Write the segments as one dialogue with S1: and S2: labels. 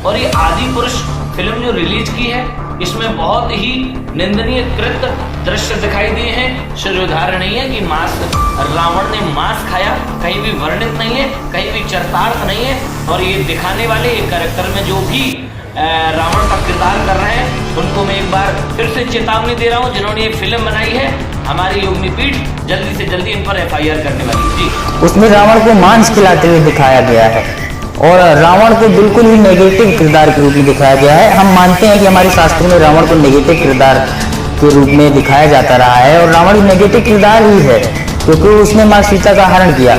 S1: और ये आदि पुरुष फिल्म जो रिलीज की है इसमें बहुत ही निंदनीय कृत दृश्य दिखाई दिए हैं। सिर्फ उदाहरण नहीं है कि रावण ने मांस खाया, कहीं भी वर्णित नहीं है, कहीं भी चरितार्थ नहीं है। और ये दिखाने वाले एक कैरेक्टर में जो भी रावण का किरदार कर रहे हैं उनको मैं एक बार फिर से चेतावनी दे रहा हूँ, जिन्होंने ये फिल्म बनाई है हमारी योगिनी पीठ जल्दी से जल्दी इन पर FIR करने वाली है। जी,
S2: उसमें रावण को मांस खिलाते हुए दिखाया गया है और रावण को बिल्कुल ही नेगेटिव किरदार के रूप में दिखाया गया है। हम मानते हैं कि हमारे शास्त्रों में रावण को नेगेटिव किरदार के रूप में दिखाया जाता रहा है और रावण नेगेटिव किरदार ही है क्योंकि उसने माँ सीता का हरण किया।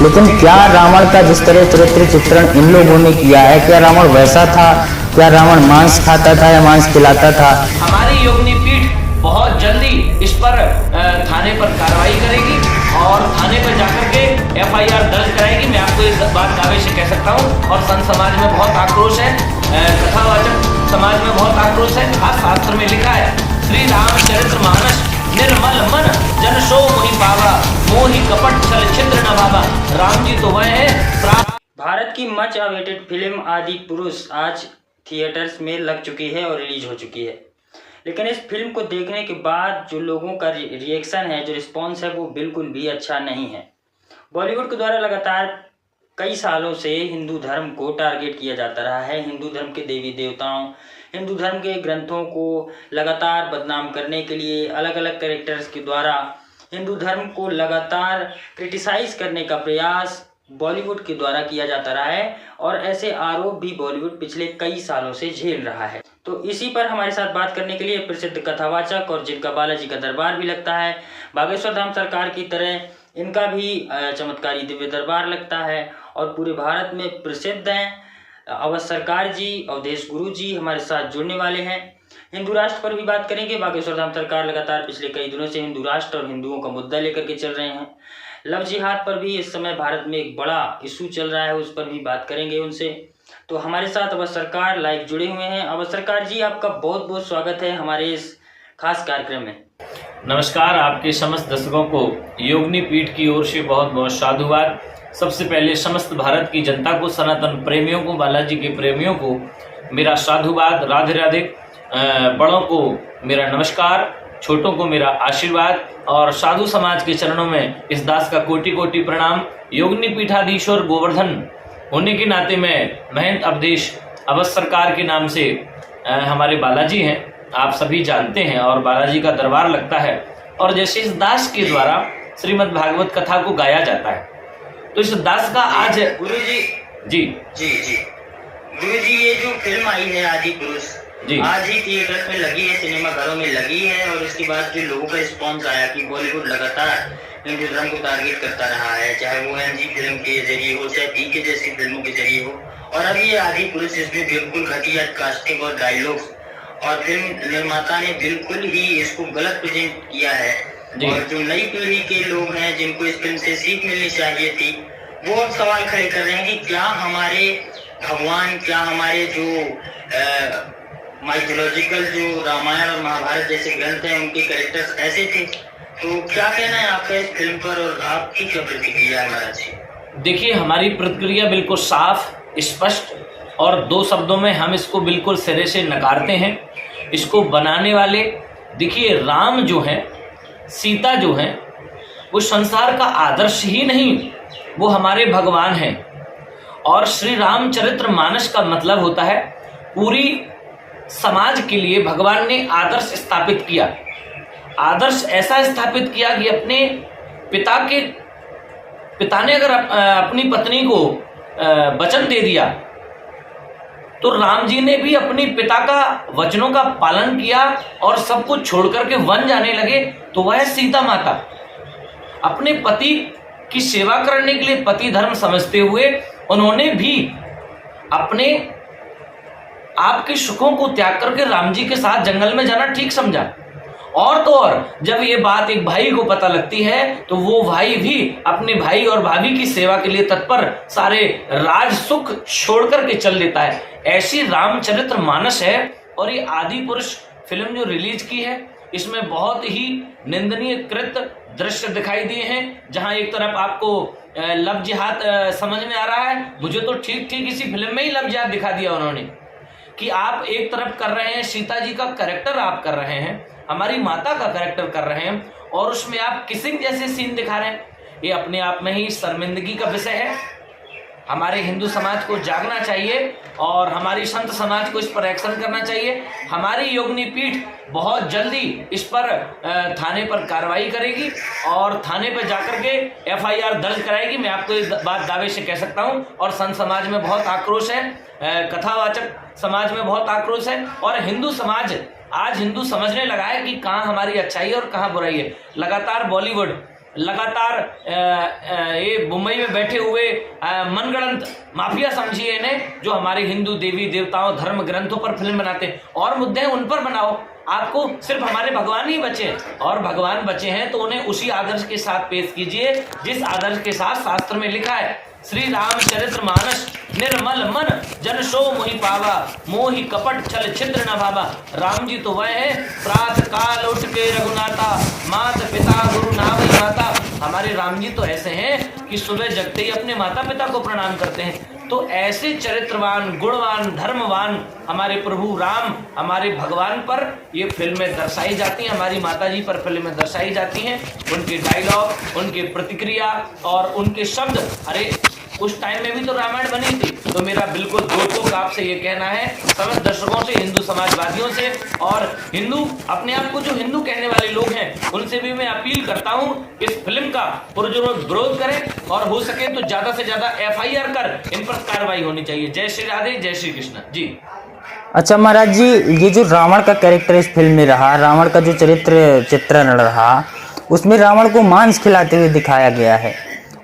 S2: लेकिन क्या रावण का जिस तरह चरित्र चित्रण इन लोगों ने किया है, क्या रावण वैसा था? क्या रावण मांस खाता था या मांस खिलाता था?
S1: हमारी योगिनी पीठ बहुत जल्दी इस पर थाने पर कार्रवाई करेगी और थाने पर जाकर के FIR दर्ज कराएगी। मैं आपको इस बात दावे से कह सकता हूँ। और संत समाज में बहुत आक्रोश है, कथावाचक समाज में बहुत आक्रोश है। आज शास्त्र में लिखा है, श्री रामचरित्र मानस निर्मल मन जन सो मोहि पावा, मोहि कपट छल छिद्र न भावा। राम जी तो वह है।
S3: भारत की मच अवेटेड फिल्म आदि पुरुष आज थिएटर्स में लग चुकी है और रिलीज हो चुकी है। लेकिन इस फिल्म को देखने के बाद जो लोगों का रिएक्शन है, जो रिस्पॉन्स है, वो बिल्कुल भी अच्छा नहीं है। बॉलीवुड के द्वारा लगातार कई सालों से हिंदू धर्म को टारगेट किया जाता रहा है। हिंदू धर्म के देवी देवताओं, हिंदू धर्म के ग्रंथों को लगातार बदनाम करने के लिए अलग अलग कैरेक्टर्स के द्वारा हिंदू धर्म को लगातार क्रिटिसाइज करने का प्रयास बॉलीवुड के द्वारा किया जाता रहा है और ऐसे आरोप भी बॉलीवुड पिछले कई सालों से झेल रहा है। तो इसी पर हमारे साथ बात करने के लिए प्रसिद्ध कथावाचक और जिनका बालाजी का दरबार भी लगता है, बागेश्वर धाम सरकार की तरह इनका भी चमत्कारी दिव्य दरबार लगता है और पूरे भारत में प्रसिद्ध हैं अवध सरकार जी, अवधेश गुरु जी हमारे साथ जुड़ने वाले हैं। हिंदू राष्ट्र पर भी बात करेंगे। बागेश्वर धाम सरकार लगातार पिछले कई दिनों से हिंदू राष्ट्र और हिंदुओं का मुद्दा लेकर के चल रहे हैं। लव जिहाद पर भी इस समय भारत में एक बड़ा इशू चल रहा है, उस पर भी बात करेंगे उनसे। तो हमारे साथ अवध सरकार लाइव जुड़े हुए हैं। अवध सरकार जी, आपका बहुत बहुत स्वागत है हमारे इस खास कार्यक्रम में।
S1: नमस्कार, आपके समस्त दर्शकों को योगिनी पीठ की ओर से बहुत बहुत साधुवाद। सबसे पहले समस्त भारत की जनता को, सनातन प्रेमियों को, बालाजी के प्रेमियों को मेरा साधुवाद, राधे राधे। बड़ों को मेरा नमस्कार, छोटों को मेरा आशीर्वाद और साधु समाज के चरणों में इस दास का कोटि कोटि प्रणाम। योगिनी पीठाधीश्वर गोवर्धन होने के नाते मैं महंत अवधेश अवध सरकार के नाम से हमारे बालाजी हैं, आप सभी जानते हैं, और बालाजी का दरबार लगता है। और जैसे इस दास के द्वारा श्रीमद् भागवत कथा को गाया जाता है, तो इस दास का आज
S3: गुरु जी
S1: जी
S3: जी जी गुरु जी, ये जो फिल्म आई है आदि पुरुष, आज ही थिएटर्स में लगी है, सिनेमा घरों में लगी है और उसके बाद जो लोगों का रिस्पॉन्स आया कि बॉलीवुड लगातार हिंदू धर्म को टारगेट करता रहा है, चाहे वो NG फिल्म के जरिए हो, चाहे PK जैसी फिल्मों के जरिए हो, और अब ये आदि पुरुष इसमें बिल्कुल घटिया कास्टिंग और डायलॉग्स और फिल्म निर्माता ने बिल्कुल ही इसको गलत प्रेजेंट किया है। और जो नई पीढ़ी के लोग हैं जिनको इस फिल्म से सीख मिलनी चाहिए थी, वो अब सवाल खड़े कर रहे हैं कि क्या हमारे भगवान, क्या हमारे जो माइथोलॉजिकल जो रामायण और महाभारत जैसे ग्रंथ हैं उनके कैरेक्टर्स ऐसे थे? तो क्या कहना है आपका इस फिल्म पर और आपकी क्या प्रतिक्रिया है महाराज जी?
S1: देखिए, हमारी प्रतिक्रिया बिल्कुल साफ, स्पष्ट और दो शब्दों में हम इसको बिल्कुल सिरे से नकारते हैं। इसको बनाने वाले, देखिए, राम जो हैं, सीता जो हैं, वो संसार का आदर्श ही नहीं, वो हमारे भगवान हैं। और श्री रामचरित्र मानस का मतलब होता है पूरी समाज के लिए भगवान ने आदर्श स्थापित किया। आदर्श ऐसा स्थापित किया कि अपने पिता ने अगर अपनी पत्नी को वचन दे दिया, तो राम जी ने भी अपने पिता का वचनों का पालन किया और सब कुछ छोड़ करके वन जाने लगे। तो वह सीता माता अपने पति की सेवा करने के लिए पति धर्म समझते हुए उन्होंने भी अपने आपके सुखों को त्याग करके राम जी के साथ जंगल में जाना ठीक समझा। और तो और जब ये बात एक भाई को पता लगती है तो वो भाई भी अपने भाई और भाभी की सेवा के लिए तत्पर सारे राज सुख छोड़ करके चल देता है। ऐसी रामचरित्र मानस है। और ये आदि पुरुष फिल्म जो रिलीज की है, इसमें बहुत ही निंदनीय कृत दृश्य दिखाई दिए हैं। जहां एक तरफ आपको लव जिहाद समझ में आ रहा है, मुझे तो ठीक ठीक इसी फिल्म में ही लव जिहाद दिखा दिया उन्होंने। कि आप एक तरफ कर रहे हैं सीता जी का कैरेक्टर आप कर रहे हैं, हमारी माता का कैरेक्टर कर रहे हैं, और उसमें आप किसिंग जैसे सीन दिखा रहे हैं। ये अपने आप में ही शर्मिंदगी का विषय है। हमारे हिंदू समाज को जागना चाहिए और हमारी संत समाज को इस पर एक्शन करना चाहिए। हमारी योगिनी पीठ बहुत जल्दी इस पर थाने पर कार्रवाई करेगी और थाने पर जाकर के FIR दर्ज कराएगी। मैं आपको ये बात दावे से कह सकता हूं। और संत समाज में बहुत आक्रोश है, कथावाचक समाज में बहुत आक्रोश है, और हिंदू समाज आज हिंदू समझने लगा है कि कहाँ हमारी अच्छाई है और कहाँ बुराई है। लगातार बॉलीवुड, लगातार ये मुंबई में बैठे हुए मनगढ़ंत माफिया समझिए इन्हें, जो हमारे हिंदू देवी देवताओं धर्म ग्रंथों पर फिल्म बनाते हैं, और मुद्दे हैं उन पर बनाओ। आपको सिर्फ हमारे भगवान ही बचे, और भगवान बचे हैं तो उन्हें उसी आदर्श के साथ पेश कीजिए जिस आदर्श के साथ शास्त्र में लिखा है, श्री रामचरित्र मानस निर्मल मन जन सो मोहि पावा, मोहि कपट छल छिद्र न भावा। राम जी तो वह है प्रातः काल उठ के रघुनाथा, माता पिता गुरु नावई माता। हमारे राम जी तो ऐसे हैं कि सुबह जगते ही अपने माता पिता को प्रणाम करते हैं। तो ऐसे चरित्रवान, गुणवान, धर्मवान हमारे प्रभु राम, हमारे भगवान पर ये फिल्में दर्शाई जाती हैं, हमारी माता जी पर फिल्में दर्शाई जाती हैं। उनके डायलॉग, उनके प्रतिक्रिया और उनके शब्द, अरे उस टाइम में भी तो रामायण बनी थी। तो मेरा बिल्कुल दोस्तों आपसे ये कहना है, समस्त दर्शकों से, हिंदू समाजवादियों से, और हिंदू अपने आप को जो हिंदू कहने वाले लोग हैं उनसे भी मैं अपील करता हूँ इस फिल्म का पुरजोर विरोध करें, और हो सके तो ज्यादा से ज्यादा FIR कर इन पर कार्रवाई होनी चाहिए। जय श्री राधे, जय श्री कृष्ण जी।
S2: अच्छा महाराज जी, ये जो रावण का कैरेक्टर इस फिल्म में रहा, रावण का जो चित्रण रहा, उसमें रावण को मांस खिलाते हुए दिखाया गया है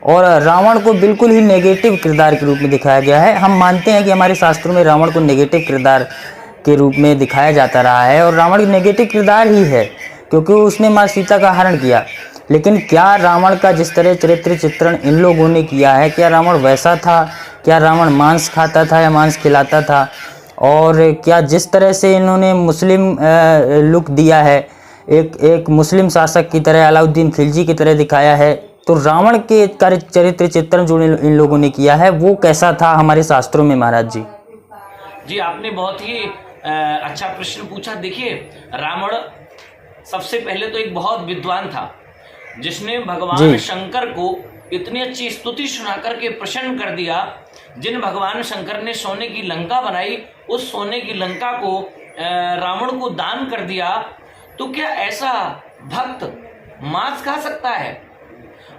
S2: और रावण को बिल्कुल ही नेगेटिव किरदार के रूप में दिखाया गया है। हम मानते हैं कि हमारे शास्त्रों में रावण को नेगेटिव किरदार के रूप में दिखाया जाता रहा है, और रावण नेगेटिव किरदार ही है क्योंकि उसने माँ सीता का हरण किया। लेकिन क्या रावण का जिस तरह चरित्र चित्रण इन लोगों ने किया है, क्या रावण वैसा था? क्या रावण मांस खाता था या मांस खिलाता था? और क्या जिस तरह से इन्होंने मुस्लिम लुक दिया है, एक मुस्लिम शासक की तरह, अलाउद्दीन खिलजी की तरह दिखाया है, तो रावण के चरित्र चित्रण जो इन लोगों ने किया है वो कैसा था हमारे शास्त्रों में महाराज जी?
S1: जी, आपने बहुत ही अच्छा प्रश्न पूछा। देखिए, रावण सबसे पहले तो एक बहुत विद्वान था जिसने भगवान शंकर को इतनी अच्छी स्तुति सुना करके प्रसन्न कर दिया। जिन भगवान शंकर ने सोने की लंका बनाई, उस सोने की लंका को रावण को दान कर दिया। तो क्या ऐसा भक्त मांस खा सकता है?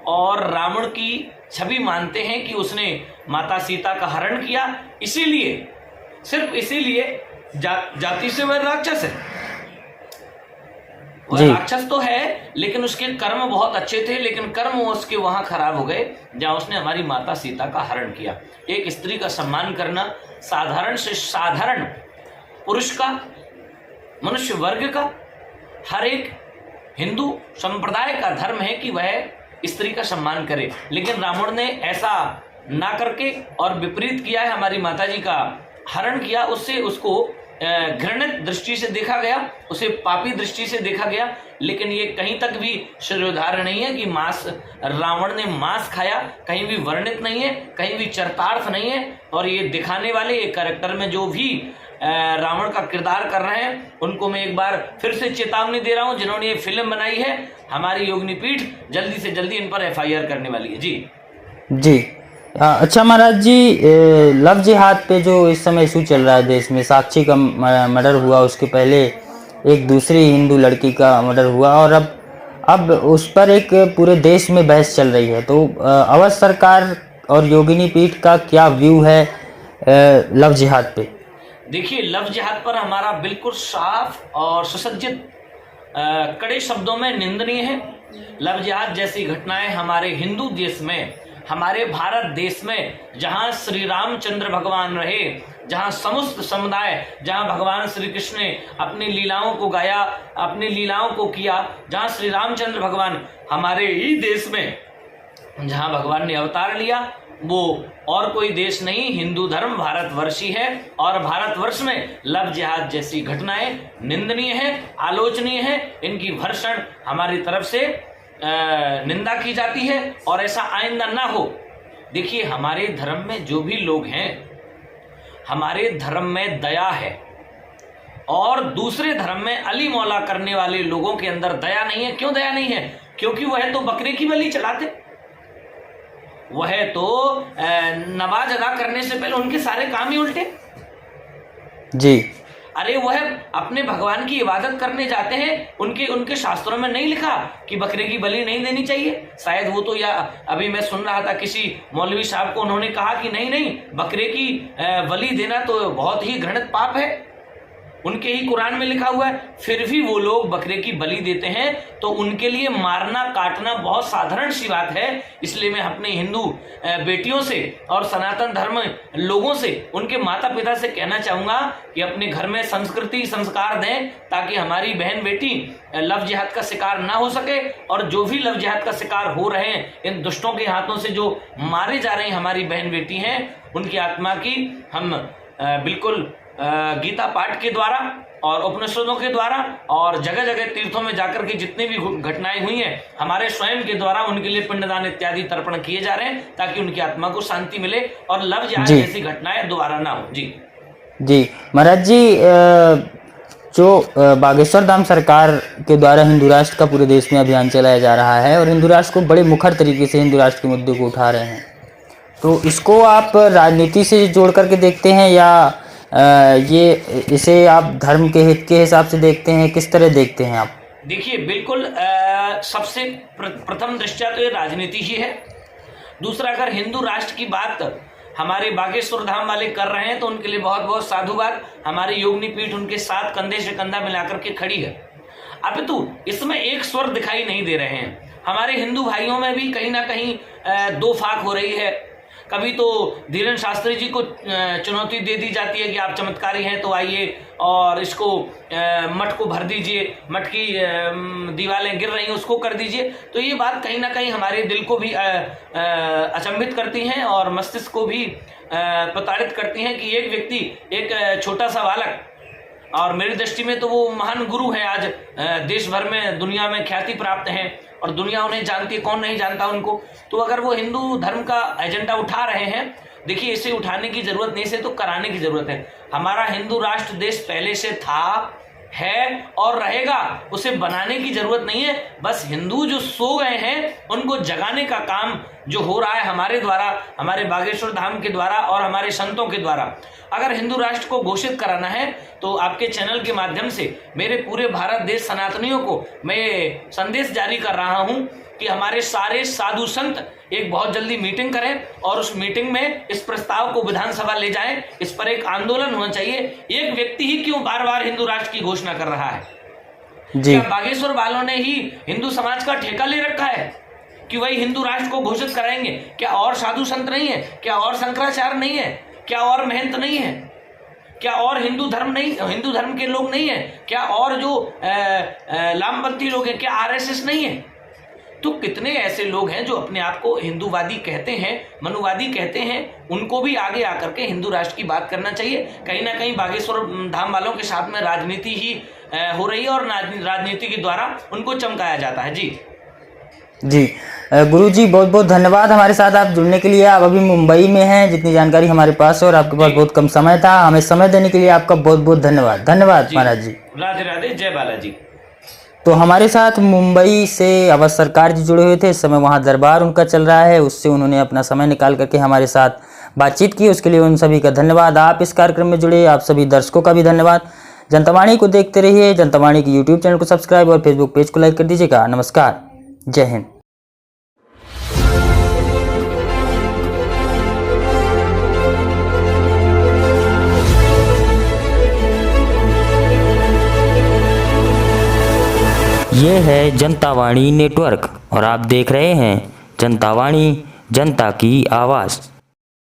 S1: और रावण की छवि मानते हैं कि उसने माता सीता का हरण किया, इसीलिए, सिर्फ इसीलिए जाति से वह राक्षस है। वह राक्षस तो है लेकिन उसके कर्म बहुत अच्छे थे, लेकिन कर्म उसके वहां खराब हो गए जहां उसने हमारी माता सीता का हरण किया। एक स्त्री का सम्मान करना साधारण से साधारण पुरुष का, मनुष्य वर्ग का, हर एक हिंदू संप्रदाय का धर्म है कि वह स्त्री का सम्मान करे। लेकिन रावण ने ऐसा ना करके और विपरीत किया है, हमारी माताजी का हरण किया। उससे उसको घृणित दृष्टि से देखा गया, उसे पापी दृष्टि से देखा गया। लेकिन ये कहीं तक भी शिरोधार्य नहीं है कि मांस, रावण ने मांस खाया, कहीं भी वर्णित नहीं है, कहीं भी चरितार्थ नहीं है। और ये दिखाने वाले, ये कैरेक्टर में जो भी रावण का किरदार कर रहे हैं, उनको मैं एक बार फिर से चेतावनी दे रहा हूं, जिन्होंने ये फिल्म बनाई है, हमारी योगिनी पीठ जल्दी से जल्दी इन पर FIR करने वाली है। जी।
S2: अच्छा महाराज जी, लव जिहाद पे जो इस समय इशू चल रहा है देश में, साक्षी का मर्डर हुआ, उसके पहले एक दूसरी हिंदू लड़की का मर्डर हुआ, और अब उस पर एक पूरे देश में बहस चल रही है। तो अवध सरकार और योगिनी पीठ का क्या व्यू है लव जिहाद पे?
S1: देखिए, लव जिहाद पर हमारा बिल्कुल साफ और सुसज्जित कड़े शब्दों में निंदनीय है। लव जिहाद जैसी घटनाएं हमारे हिंदू देश में, हमारे भारत देश में, जहां श्री रामचंद्र भगवान रहे, जहां समस्त समुदाय, जहां भगवान श्री कृष्ण ने अपनी लीलाओं को गाया, अपनी लीलाओं को किया, जहां श्री रामचंद्र भगवान हमारे ही देश में, जहां भगवान ने अवतार लिया, वो और कोई देश नहीं, हिंदू धर्म भारतवर्ष ही है। और भारतवर्ष में लव जिहाद जैसी घटनाएं निंदनीय है, आलोचनीय है। इनकी भर्षण हमारी तरफ से निंदा की जाती है और ऐसा आइंदा ना हो। देखिए, हमारे धर्म में जो भी लोग हैं हमारे धर्म में दया है और दूसरे धर्म में अली मौला करने वाले लोगों के अंदर दया नहीं है। क्यों दया नहीं है? क्योंकि वह तो बकरे की बलि चढ़ाते, वह तो नमाज अदा करने से पहले उनके सारे काम ही उल्टे।
S2: जी।
S1: अरे वह अपने भगवान की इबादत करने जाते हैं, उनके शास्त्रों में नहीं लिखा कि बकरे की बलि नहीं देनी चाहिए। शायद वो तो, या अभी मैं सुन रहा था किसी मौलवी साहब को, उन्होंने कहा कि नहीं बकरे की बलि देना तो बहुत ही घृणित पाप है, उनके ही कुरान में लिखा हुआ है। फिर भी वो लोग बकरे की बलि देते हैं, तो उनके लिए मारना काटना बहुत साधारण सी बात है। इसलिए मैं अपने हिंदू बेटियों से और सनातन धर्म लोगों से, उनके माता पिता से कहना चाहूंगा कि अपने घर में संस्कृति संस्कार दें, ताकि हमारी बहन बेटी लव जिहाद का शिकार ना हो सके। और जो भी लव जिहाद का शिकार हो रहे हैं, इन दुष्टों के हाथों से जो मारे जा रहे हैं हमारी बहन बेटी हैं, उनकी आत्मा की हम बिल्कुल गीता पाठ के द्वारा और उपनिषदों के द्वारा और जगह जगह तीर्थों में जाकर के जितनी भी घटनाएं हुई हैं, हमारे स्वयं के द्वारा उनके लिए पिंडदान इत्यादि तर्पण किए जा रहे हैं, ताकि उनकी आत्मा को शांति मिले और लव जिहाद जैसी घटनाएं दोबारा ना हो। जी
S2: महाराज जी, जो बागेश्वर धाम सरकार के द्वारा हिंदू राष्ट्र का पूरे देश में अभियान चलाया जा रहा है और हिंदू राष्ट्र को बड़े मुखर तरीके से हिंदू राष्ट्र के मुद्दे को उठा रहे हैं, तो इसको आप राजनीति से जोड़ करके देखते हैं या इसे आप धर्म के हित के हिसाब से देखते हैं? किस तरह देखते हैं आप?
S1: देखिए, बिल्कुल सबसे प्रथम दृष्टया तो ये राजनीति ही है। दूसरा, अगर हिंदू राष्ट्र की बात हमारे बागेश्वर धाम वाले कर रहे हैं तो उनके लिए बहुत बहुत साधुवाद। हमारी योगिनी पीठ उनके साथ कंधे से कंधा मिलाकर के खड़ी है। अब तो इसमें एक स्वर दिखाई नहीं दे रहे हैं। हमारे हिंदू भाइयों में भी कहीं ना कहीं दो फाक हो रही है। कभी तो धीरेन्द्र शास्त्री जी को चुनौती दे दी जाती है कि आप चमत्कारी हैं तो आइए और इसको मठ को भर दीजिए, मठ की दीवारें गिर रही हैं उसको कर दीजिए। तो ये बात कहीं ना कहीं हमारे दिल को भी अचंभित करती हैं और मस्तिष्क को भी प्रताड़ित करती हैं कि एक व्यक्ति, एक छोटा सा बालक, और मेरी दृष्टि में तो वो महान गुरु हैं, आज देश भर में दुनिया में ख्याति प्राप्त हैं और दुनिया उन्हें जानती है, कौन नहीं जानता उनको। तो अगर वो हिंदू धर्म का एजेंडा उठा रहे हैं, देखिए इसे उठाने की जरूरत नहीं, इसे तो कराने की जरूरत है। हमारा हिंदू राष्ट्र देश पहले से था, है और रहेगा, उसे बनाने की जरूरत नहीं है। बस हिंदू जो सो गए हैं उनको जगाने का काम जो हो रहा है हमारे द्वारा, हमारे बागेश्वर धाम के द्वारा और हमारे संतों के द्वारा। अगर हिंदू राष्ट्र को घोषित कराना है तो आपके चैनल के माध्यम से मेरे पूरे भारत देश सनातनियों को मैं संदेश जारी कर रहा हूं कि हमारे सारे साधु संत एक बहुत जल्दी मीटिंग करें और उस मीटिंग में इस प्रस्ताव को विधानसभा ले जाएं। इस पर एक आंदोलन होना चाहिए। एक व्यक्ति ही क्यों बार बार हिंदू राष्ट्र की घोषणा कर रहा है? क्या बागेश्वर वालों ने ही हिंदू समाज का ठेका ले रखा है कि वही हिंदू राष्ट्र को घोषित कराएंगे? क्या और साधु संत नहीं है? क्या और शंकराचार्य नहीं है? क्या और महंत नहीं है? क्या और हिंदू धर्म नहीं, हिंदू धर्म के लोग नहीं है? क्या और जो लामपंथी लोग हैं, क्या आरएसएस नहीं है? तो कितने ऐसे लोग हैं जो अपने आप को हिंदूवादी कहते हैं, मनुवादी कहते हैं। उनको भी आगे आकर के हिंदू राष्ट्र की बात करना चाहिए। कहीं ना कहीं बागेश्वर धाम वालों के साथ में राजनीति ही हो रही है और राजनीति के द्वारा उनको चमकाया जाता है। जी
S2: गुरु जी, बहुत बहुत धन्यवाद हमारे साथ आप जुड़ने के लिए। आप अभी मुंबई में हैं, जितनी जानकारी हमारे पास है और आपके पास बहुत कम समय था, हमें समय देने के लिए आपका बहुत बहुत धन्यवाद। धन्यवाद महाराज जी।
S1: राधे राधे, जय बालाजी।
S2: तो हमारे साथ मुंबई से अवध सरकार जी जुड़े हुए थे। इस समय वहाँ दरबार उनका चल रहा है, उससे उन्होंने अपना समय निकाल करके हमारे साथ बातचीत की, उसके लिए उन सभी का धन्यवाद। आप इस कार्यक्रम में जुड़े आप सभी दर्शकों का भी धन्यवाद। जनता वाणी को देखते रहिए। जनता वाणी के यूट्यूब चैनल को सब्सक्राइब और फेसबुक पेज को लाइक कर दीजिएगा। नमस्कार, जय हिंद। ये है जनता वाणी नेटवर्क और आप देख रहे हैं जनता वाणी, जनता की आवाज़।